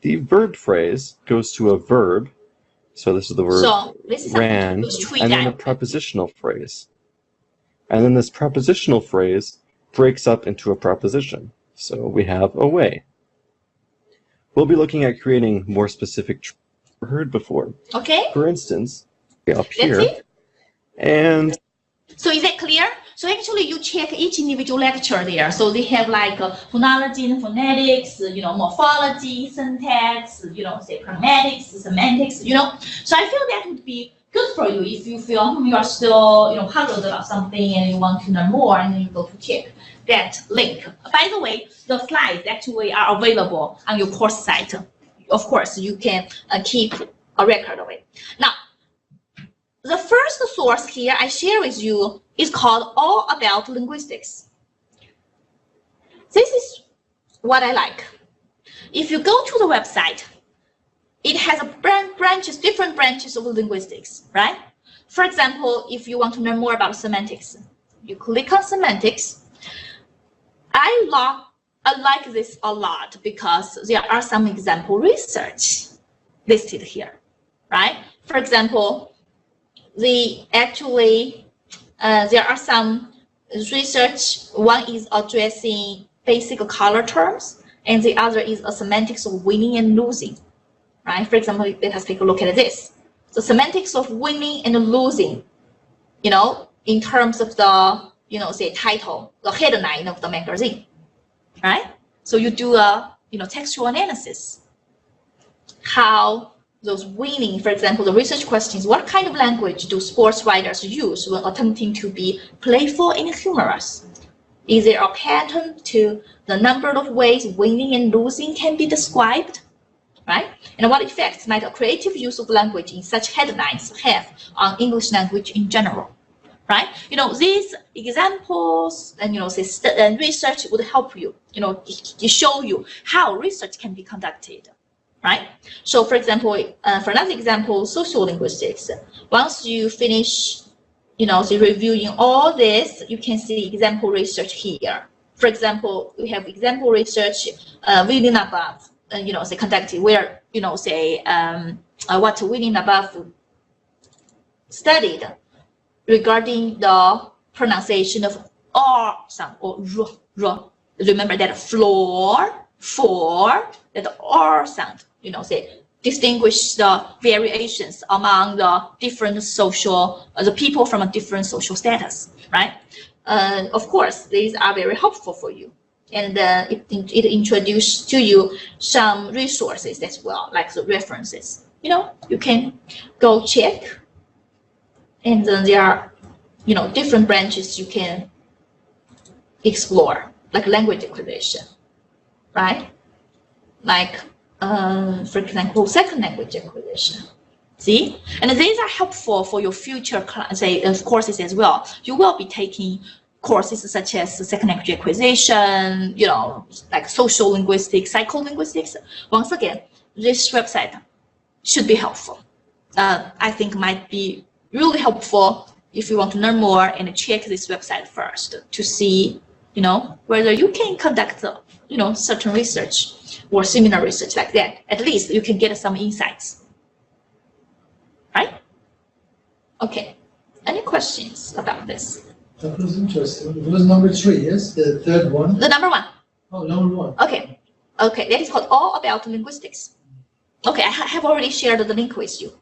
The verb phrase goes to a verb, so this is the verb ran, and then a prepositional phrase. And then this prepositional phrase breaks up into a preposition. So we have away. We'll be looking at creating more specific heard before. Okay. For instance, up here, and so is that clear? So actually you check each individual lecture there. So they have like phonology and phonetics, morphology, syntax, say grammatics, semantics, So I feel that would be good for you if you feel you are still, puzzled about something and you want to learn more, and then you go to check that link. By the way, the slides actually are available on your course site. Of course, you can keep a record of it. Now, the first source here I share with you is called All About Linguistics. This is what I like. If you go to the website, it has different branches of linguistics, right? For example, if you want to learn more about semantics, you click on semantics. I like this a lot because there are some example research listed here, right? For example, there are some research. One is addressing basic color terms, and the other is a semantics of winning and losing, right? For example, let us take a look at this. The semantics of winning and losing, in terms of the, say title, the headline of the magazine, right? So you do a, textual analysis. How those winning, for example, the research questions, what kind of language do sports writers use when attempting to be playful and humorous? Is there a pattern to the number of ways winning and losing can be described, right? And what effects might a creative use of language in such headlines have on English language in general, right? These examples and, research would help you, show you how research can be conducted. Right? So for example, for another example, social linguistics. Once you finish, reviewing all this, you can see example research here. For example, we have example research William above, say conducted where, what William above studied regarding the pronunciation of R sound or R. Remember that floor, that R sound. Say distinguish the variations among the different social, the people from a different social status, right? Of course, these are very helpful for you, and it introduces to you some resources as well, like the references. You can go check, and then there are, different branches you can explore, like language acquisition, right? Like, for example, second language acquisition. See? And these are helpful for your future courses as well. You will be taking courses such as second language acquisition, like social linguistics, psycholinguistics. Once again, this website should be helpful. I think might be really helpful if you want to learn more, and check this website first to see, whether you can conduct, certain research or similar research like that. At least you can get some insights, right? Okay. Any questions about this? That was interesting. It was number 3, yes? The third one? The number 1. Oh, number 1. Okay. Okay, that is called All About Linguistics. Okay, I have already shared the link with you.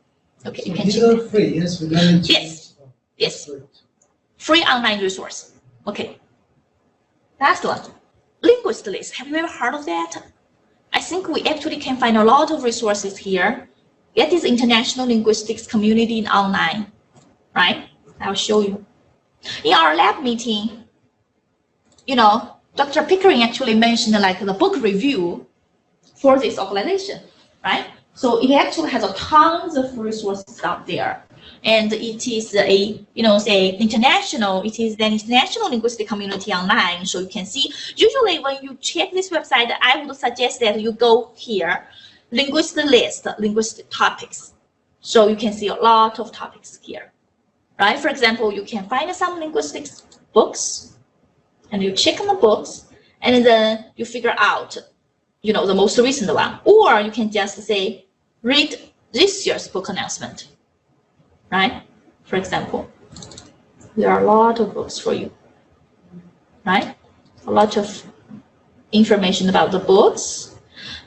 Okay, you So can these check are it. free, yes? We don't need to. Yes. Yes. Great. Free online resource. Okay. Last one. Linguist list. Have you ever heard of that? I think we actually can find a lot of resources here. That is international linguistics community in online, right? I'll show you. In our lab meeting, you know, Dr. Pickering actually mentioned like the book review for this organization, right? So it actually has a tons of resources out there. And it is a, you know, say international, it is an international linguistic community online. So you can see, usually when you check this website, I would suggest that you go here, linguistic list, linguistic topics. So you can see a lot of topics here, right? For example, you can find some linguistics books and you check on the books and then you figure out, you know, the most recent one. Or you can just say, read this year's book announcement. Right? For example, there are a lot of books for you, right? A lot of information about the books.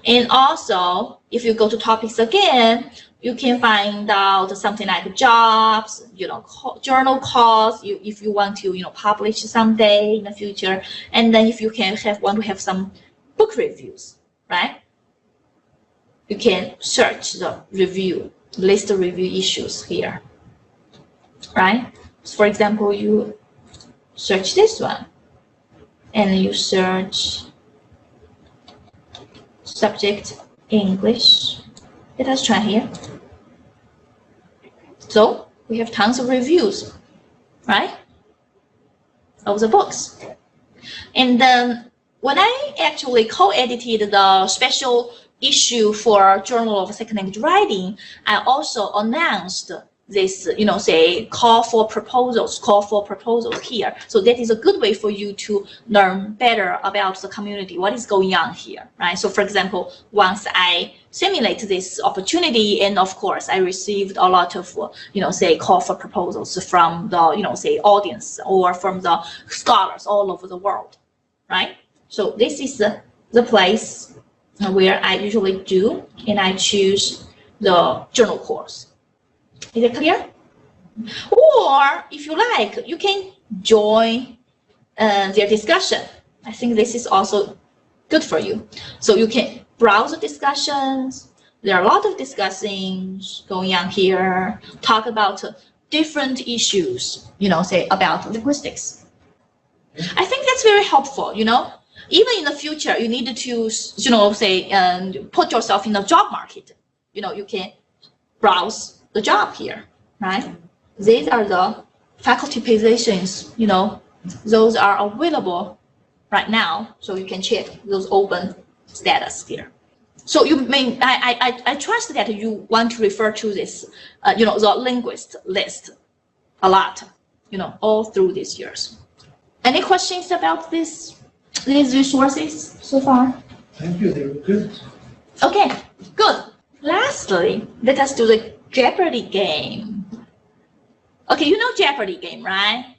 And also, if you go to topics again, you can find out something like jobs, you know, journal calls, if you want to, you know, publish someday in the future. And then if you can want to have some book reviews, right? You can search the review, list the review issues here. Right? So for example, you search this one and you search subject English. Let us try here. So we have tons of reviews, right? Of the books. And then when I actually co-edited the special issue for Journal of Second Language Writing, I also announced this, you know, say call for proposals here. So that is a good way for you to learn better about the community, what is going on here, right? So for example, once I simulate this opportunity, and of course I received a lot of, you know, say call for proposals from the, you know, say audience or from the scholars all over the world, right? So this is the place where I usually do, and I choose the journal course. Is it clear? Or if you like, you can join their discussion. I think this is also good for you. So you can browse the discussions. There are a lot of discussions going on here. Talk about different issues, you know, say about linguistics. I think that's very helpful, you know. Even in the future, you need to, you know, say, put yourself in the job market. You know, you can browse the job here, right? These are the faculty positions, you know, those are available right now. So you can check those open status here. So you may, I trust that you want to refer to this, you know, the linguist list a lot, you know, all through these years. Any questions about these resources so far? Thank you, they were good. Okay, good. Lastly, let us do the Jeopardy game. Okay, you know Jeopardy game, right?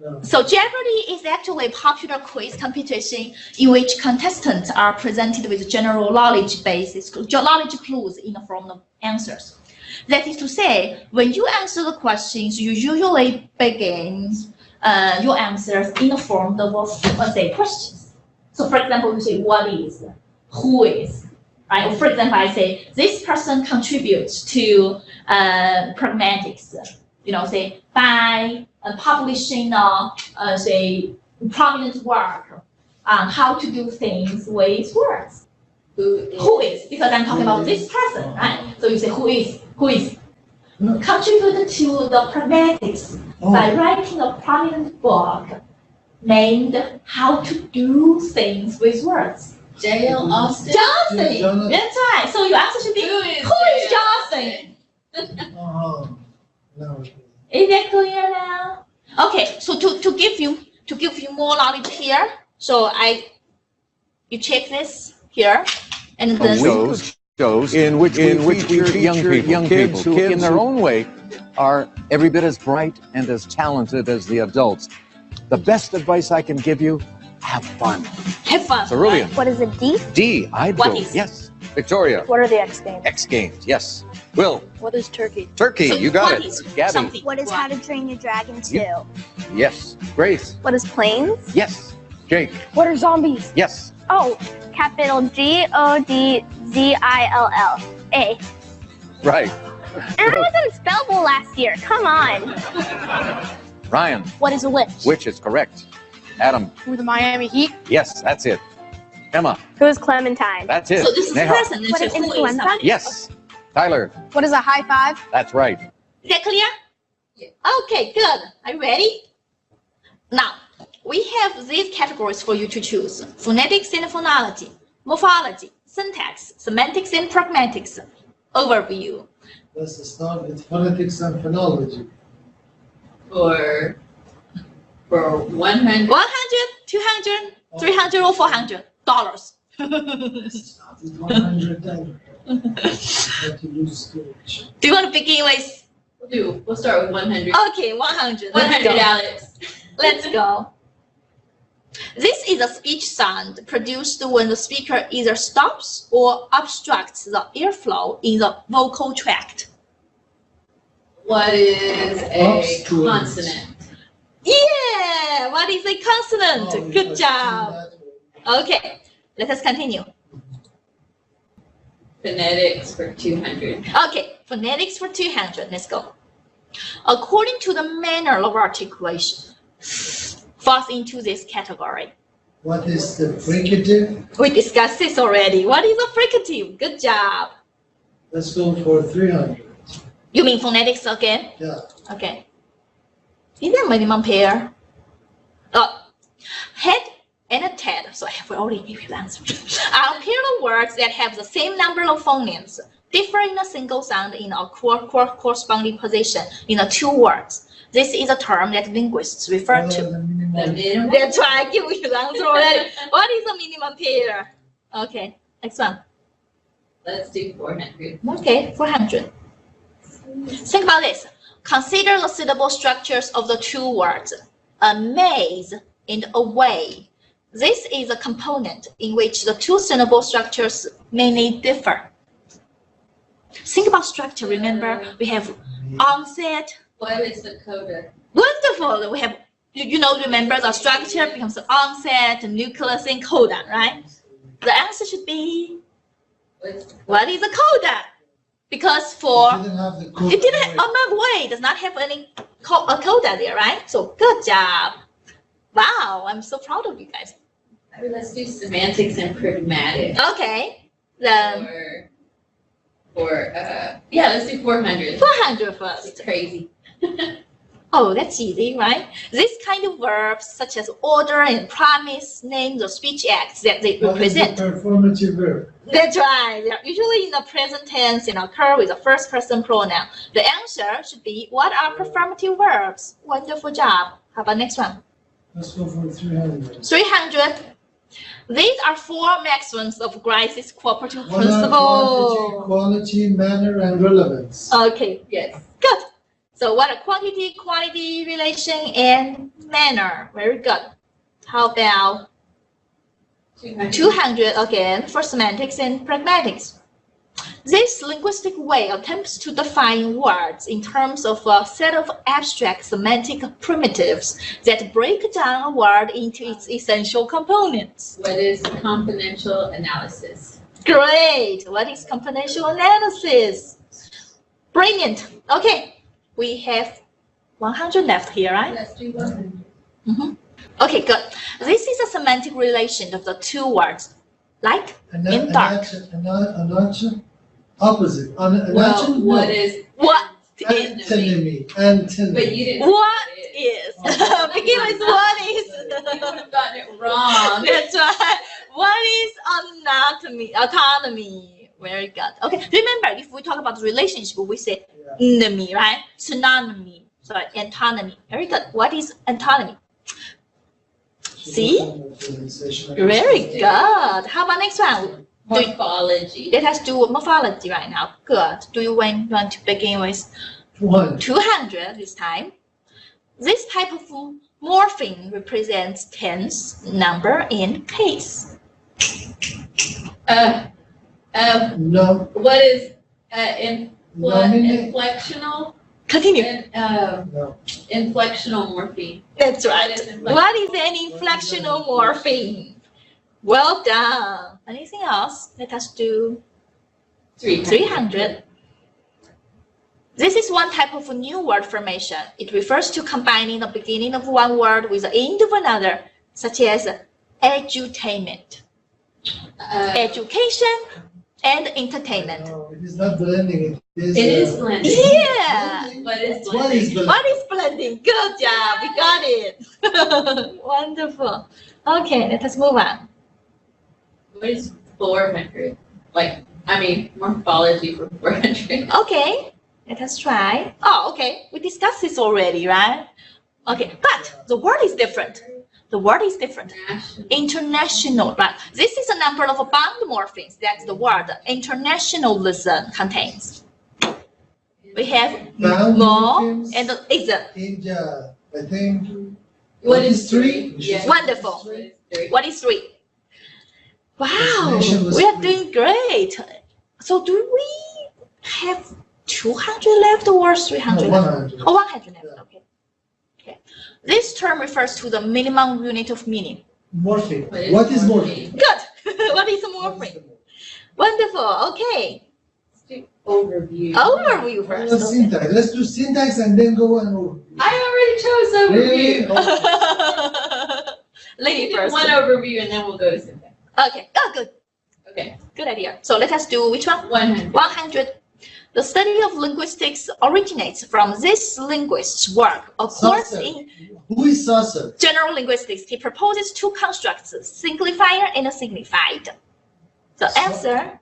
No. So Jeopardy is actually a popular quiz competition in which contestants are presented with general knowledge knowledge clues in the form of answers. That is to say, when you answer the questions, you usually begin your answers in the form of, let's say, questions. So for example, you say, what is, who is, right? Or for example, I say, this person contributes to pragmatics, you know, say, by publishing, say, prominent work on how to do things with words. Who is, because I'm talking about this person, right? So you say, who is contributed to the pragmatics by writing a prominent book named How to Do Things with Words. J.L. Austin. Johnson. That's right. So your answer should be, who is Johnson? Oh, no. Is that clear now? Okay, so to give you more knowledge here, so you check this here, and then shows in which we feature young people, kids who in their own way are every bit as bright and as talented as the adults. The best advice I can give you, have fun. Have fun. Cerulean. What is a D? D, I'd What go. is? Yes. Victoria. What are the X Games? X Games, yes. Will. What is Turkey? Turkey, So you got what it. is Gabby. something? What is How to Train Your Dragon 2? Yes. Grace. What is planes? Yes. Jake. What are zombies? Yes. Oh, capital GODZILL. A. Right. And I was in spell bowl last year. Come on. Ryan. What is a witch? Which is correct. Adam. Who are the Miami Heat? Yes, that's it. Emma. Who is Clementine? That's it. So this is Neha. present. What It's is who influenza? something. Yes. Tyler. What is a high five? That's right. Is that clear? Yeah. Okay, good. Are you ready? Now, we have these categories for you to choose. Phonetics and phonology, morphology, syntax, semantics and pragmatics. Overview. Let's start with phonetics and phonology. For 100. 100, 200, 300, or $400. Start with $100. Have to use storage. Do you want to begin with? We'll start with 100. Okay, 100. 100, Let's go. Alex. Let's go. This is a speech sound produced when the speaker either stops or obstructs the airflow in the vocal tract. What is a Obstruent. consonant? Yeah, what is a consonant? Oh, Good yes, job. that way. Okay, let us continue. Phonetics for 200. Okay, phonetics for 200. Let's go. According to the manner of articulation, falls into this category. What is the fricative? We discussed this already. What is a fricative? Good job. Let's go for 300. You mean phonetics again? Yeah. Okay. Is there minimum pair? Head and a TED, so I have already given you the answer, are a pair of words that have the same number of phonemes, differ in a single sound in a corresponding position in the two words. This is a term that linguists refer What to. are the The minimum? minimum. That's why I give you the answer already. What is a minimum pair? Okay, next one. Let's do 400. Okay, 400. Think about this. Consider the syllable structures of the two words, amaze and away. This is a component in which the two syllable structures mainly differ. Think about structure. Remember, we have onset. What is the coda? Wonderful. We have, remember the structure becomes the onset, nucleus, and coda, right? The answer should be, what is a coda? Because for It didn't have the code. it didn't have, way does not have any a coda there, right? So good job. Wow, I'm so proud of you guys. Let's do semantics and pragmatics. Okay, then Yeah, let's do 400. 400 first. It's crazy. Oh, that's easy, right? This kind of verbs, such as order and promise, name the speech acts that they What is the represent. performative verb? That's right. They are usually in the present tense and occur with a first person pronoun. The answer should be, what are performative verbs? Wonderful job. How about next one? Let's go for 300. 300. These are four maxims of Grice's cooperative What are principle. quality, manner, and relevance? Okay, Yes. good. So what are quantity, quality, relation, and manner? Very good. How about 200 again for semantics and pragmatics? This linguistic way attempts to define words in terms of a set of abstract semantic primitives that break down a word into its essential components. What is componential analysis? Great! What is componential analysis? Brilliant. Okay, we have 100 left here, right? Let's do 100. Okay, good. This is a semantic relation of the two words, like in dark. Opposite. Well, what is What is? Antonymy. Antonymy. But you didn't. What is? Begin with what is. You would have gotten it wrong. That's right. What is anatomy? Autonomy. Very good. Okay. Remember, if we talk about relationship, we say enemy, right? Synonymy. Sorry, antonymy. Very good. What is antonymy? See? Very good. How about next one? Morphology. It has to do with morphology right now. Good. Do you want to begin with 200. 200 this time. This type of morpheme represents tens, number, and case. No. What is Nominate. inflectional? Continue. No. Inflectional morpheme. That's right. What is inflectional? What is an inflectional morpheme? Well done. Anything else? Let us do 300. This is one type of new word formation. It refers to combining the beginning of one word with the end of another, such as edutainment, education, and entertainment. No, it is not blending. It is blending. Yeah. What is What is blending? blending? What is blending? Good job. We got it. Wonderful. Okay, let us move on. What is 400? Morphology for 400. Okay, let us try. Oh, okay. We discussed this already, right? Okay, but the word is different. The word is different. International, right? This is a number of bound morphemes that the word internationalism contains. We have Bound more morphemes? and ism. India, I think. What is 3? Yeah. Wonderful. What is 3? What is 3? Wow, Destination was we are 3. doing great. So do we have 200 left or 300 No, left? 100. Oh, 100 left, Yeah. okay. Okay. This term refers to the minimum unit of meaning. Morpheme. What is What is morpheme? morpheme? Good. What is a What is morpheme? the Wonderful. Okay. Overview. Overview What first. is Okay. syntax? Let's do syntax and then go on overview. I already chose overview. Really? Lady Do first. one overview and then we'll go to syntax. Okay. Oh, good. Okay. Good idea. So let us do which one? 100. 100. The study of linguistics originates from this linguist's work. Of course, Saucer. in Who is Saucer? general linguistics, he proposes two constructs, signifier and signified. The answer,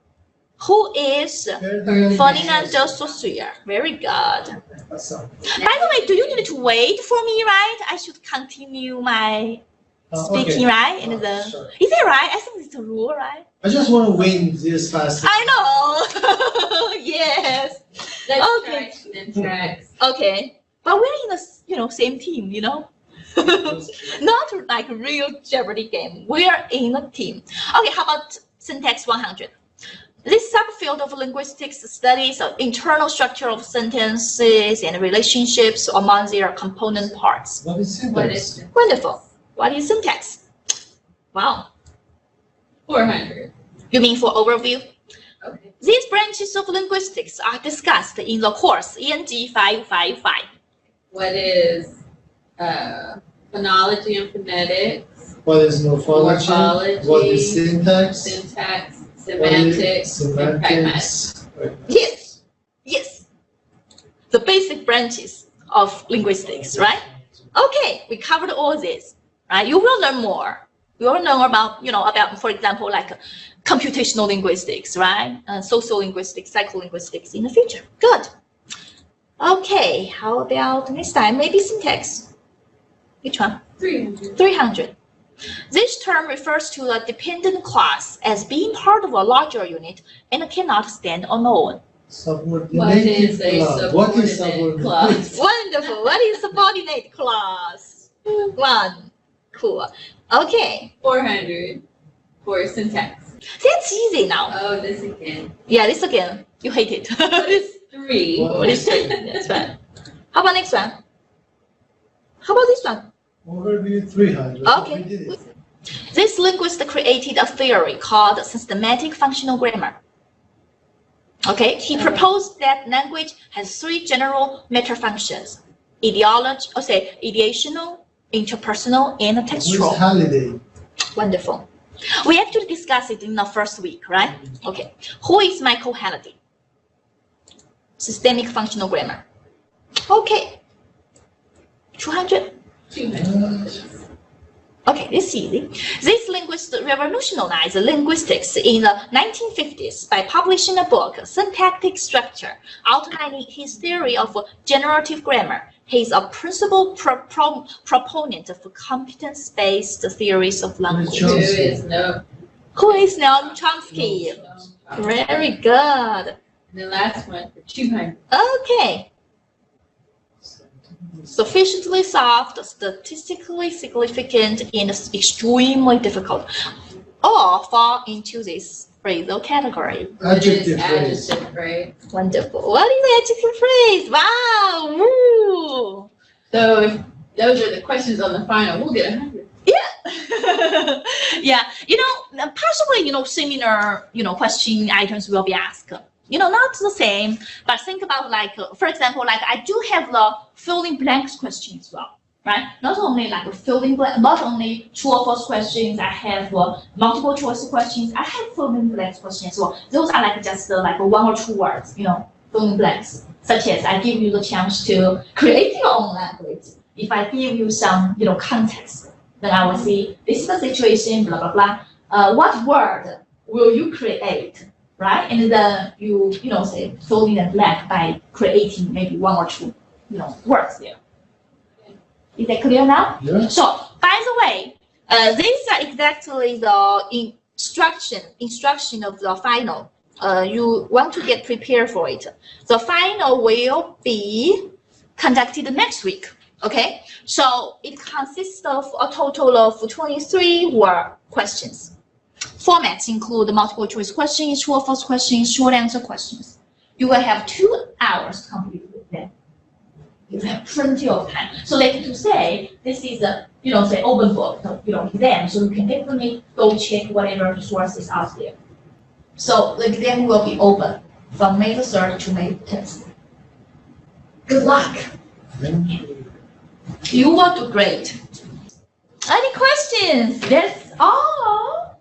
who is Ferdinand de Saussure? Very good. By the way, do you need to wait for me, right? I should continue my speaking, right? And the, Sure. is it right? I think it's a rule, right? I just want to win this fast. I know. Yes. Let's Okay. try syntax. Okay. But we're in the same team, Not like a real Jeopardy game. We're in a team. Okay, how about syntax 100? This subfield of linguistics studies the internal structure of sentences and relationships among their component parts. What is syntax? What is Wonderful. What is syntax? Wow. 400? You mean for overview? Okay. These branches of linguistics are discussed in the course Eng555. What is phonology and phonetics? What is morphology? Morphology. What is syntax? Syntax, What is semantics, and pragmatics. semantics? Yes. Yes. The basic branches of linguistics, right? Okay, we covered all this, right? You will learn more. You will learn about, for example, like computational linguistics, right? Social linguistics, psycholinguistics in the future. Good. Okay, how about next time? Maybe syntax. Which one? 300. 300. This term refers to a dependent class as being part of a larger unit and cannot stand alone. Subordinated class. What is subordinate subordinate class? Wonderful. What is subordinate class? One. Cool. Okay. 400 for syntax. That's easy now. Oh, this again. Yeah, this again. You hate it. What is 3? What is 3? That's fine. How about next one? How about this one? Overview 300. Okay. We did it. This linguist created a theory called systematic functional grammar. Okay, he proposed that language has 3 general meta functions: ideational, interpersonal, and Who textual. is Halliday? Wonderful. We actually discussed it in the first week, right? Okay. Who is Michael Halliday? Systemic functional grammar. Okay. 200. 200. Okay, this is easy. This linguist revolutionized linguistics in the 1950s by publishing a book, Syntactic Structure, outlining his theory of generative grammar. He is a principal proponent of competence-based theories of language. Who is no? Who is Noam Chomsky? Very good. And the last one for 200. Okay. sufficiently soft, statistically significant, and extremely difficult, all fall into this phrasal category. Adjective phrase. Adjective phrase. Wonderful. What is the adjective phrase? Wow. Woo. So if those are the questions on the final, we'll get 100. Yeah, possibly, similar, question items will be asked. Not the same, but think about for example, I do have the fill in blanks question as well, right? Not only not only true or false questions, I have multiple choice questions, I have fill in blanks questions as well. Those are just one or two words, fill in blanks, such as I give you the chance to create your own language. If I give you some, context, then I will see this is the situation, blah, blah, blah. What word will you create, right? And then you say fill in a blank by creating maybe one or two, words there. Is that clear now? Yeah. So, by the way, these are exactly the instruction of the final. You want to get prepared for it. The final will be conducted next week. Okay, so it consists of a total of 23 word questions. Formats include multiple choice questions, true or false questions, short answer questions. You will have 2 hours to complete with them. You have plenty of time. So like to say, this is a, say open book, exam, so you can definitely go check whatever sources out there. So the exam will be open from May the 3rd to May the 10th. Good luck. Thank you. You will do great. Any questions? That's all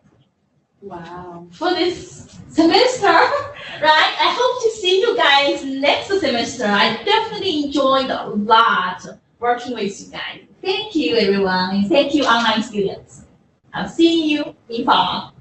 Wow. for this semester, right? I hope to see you guys next semester. I definitely enjoyed a lot working with you guys. Thank you, everyone. And thank you, online students. I'll see you in fall.